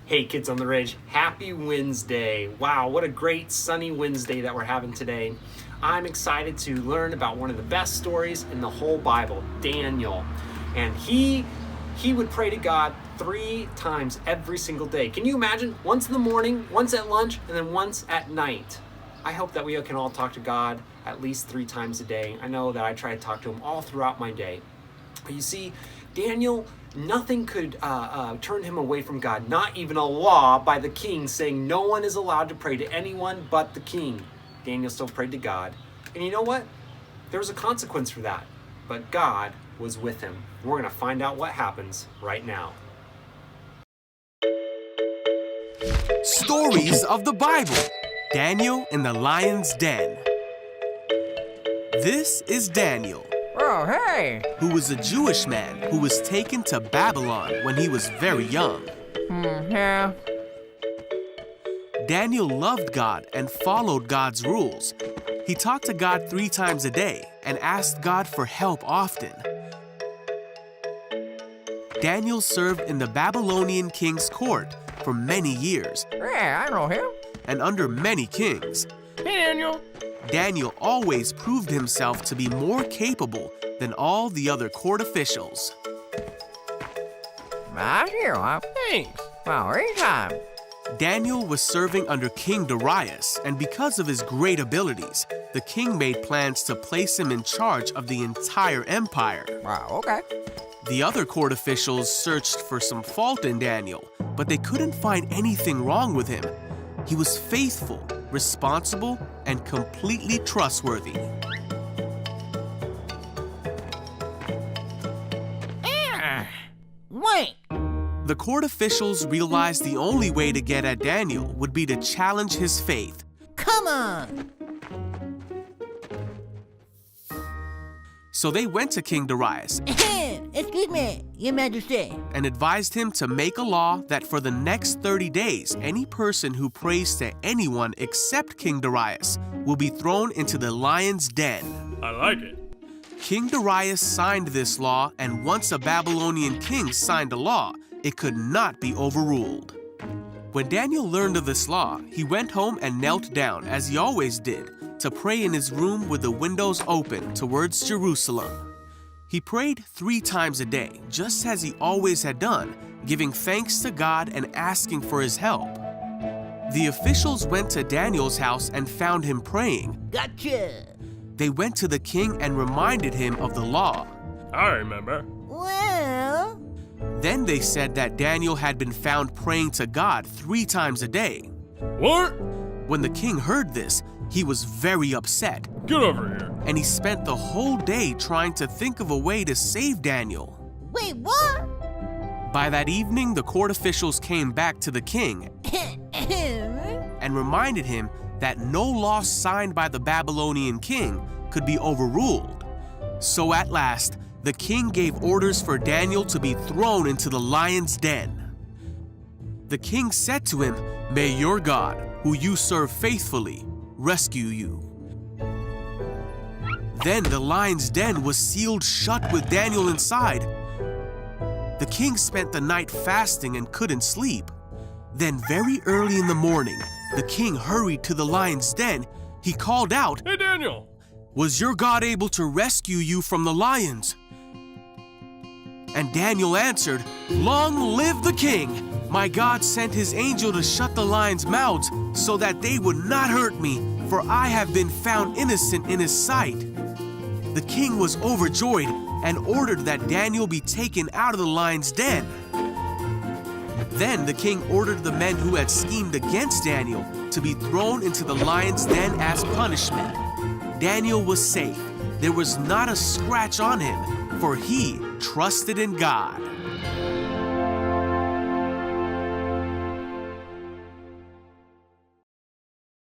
Hey kids on the ridge, happy Wednesday. Wow, what a great sunny Wednesday that we're having today. I'm excited to learn about one of the best stories in the whole Bible, Daniel. And he would pray to God 3 times every single day. Can you imagine? Once in the morning, once at lunch, and then once at night. I hope that we can all talk to God at least 3 times a day. I know that I try to talk to him all throughout my day. But you see, Daniel, nothing could turn him away from God, not even a law by the king saying no one is allowed to pray to anyone but the king. Daniel still prayed to God. And you know what? There was a consequence for that, but God was with him. We're going to find out what happens right now. Stories of the Bible. Daniel in the Lion's Den. This is Daniel. Oh, hey! Who was a Jewish man who was taken to Babylon when he was very young. Yeah. Daniel loved God and followed God's rules. He talked to God 3 times a day and asked God for help often. Daniel served in the Babylonian king's court for many years Yeah, I know him. and under many kings. Hey, Daniel. Daniel always proved himself to be more capable than all the other court officials. I hear you. Thanks. Well, anytime. Daniel was serving under King Darius, and because of his great abilities, the king made plans to place him in charge of the entire empire. Wow, okay. The other court officials searched for some fault in Daniel, but they couldn't find anything wrong with him. He was faithful, responsible, and completely trustworthy. Wait. The court officials realized the only way to get at Daniel would be to challenge his faith. Come on. So they went to King Darius Excuse me, Your Majesty. and advised him to make a law that for the next 30 days, any person who prays to anyone except King Darius will be thrown into the lion's den. I like it. King Darius signed this law, and once a Babylonian king signed a law, it could not be overruled. When Daniel learned of this law, he went home and knelt down, as he always did, to pray in his room with the windows open towards Jerusalem. He prayed 3 times a day, just as he always had done, giving thanks to God and asking for his help. The officials went to Daniel's house and found him praying. Gotcha. They went to the king and reminded him of the law. I remember. Well, Then they said that Daniel had been found praying to God 3 times a day. What? When the king heard this, he was very upset, Get over here. and he spent the whole day trying to think of a way to save Daniel. wait, what? By that evening, the court officials came back to the king and reminded him that no law signed by the Babylonian king could be overruled. So at last, the king gave orders for Daniel to be thrown into the lion's den. The king said to him, "May your God, who you serve faithfully, rescue you." Then the lion's den was sealed shut with Daniel inside. The king spent the night fasting and couldn't sleep. Then very early in the morning, the king hurried to the lion's den. He called out, Hey, Daniel. "Was your God able to rescue you from the lions?" And Daniel answered, "Long live the king! My God sent his angel to shut the lions' mouths so that they would not hurt me, for I have been found innocent in his sight." The king was overjoyed and ordered that Daniel be taken out of the lion's den. Then the king ordered the men who had schemed against Daniel to be thrown into the lion's den as punishment. Daniel was safe. There was not a scratch on him, for he trusted in God.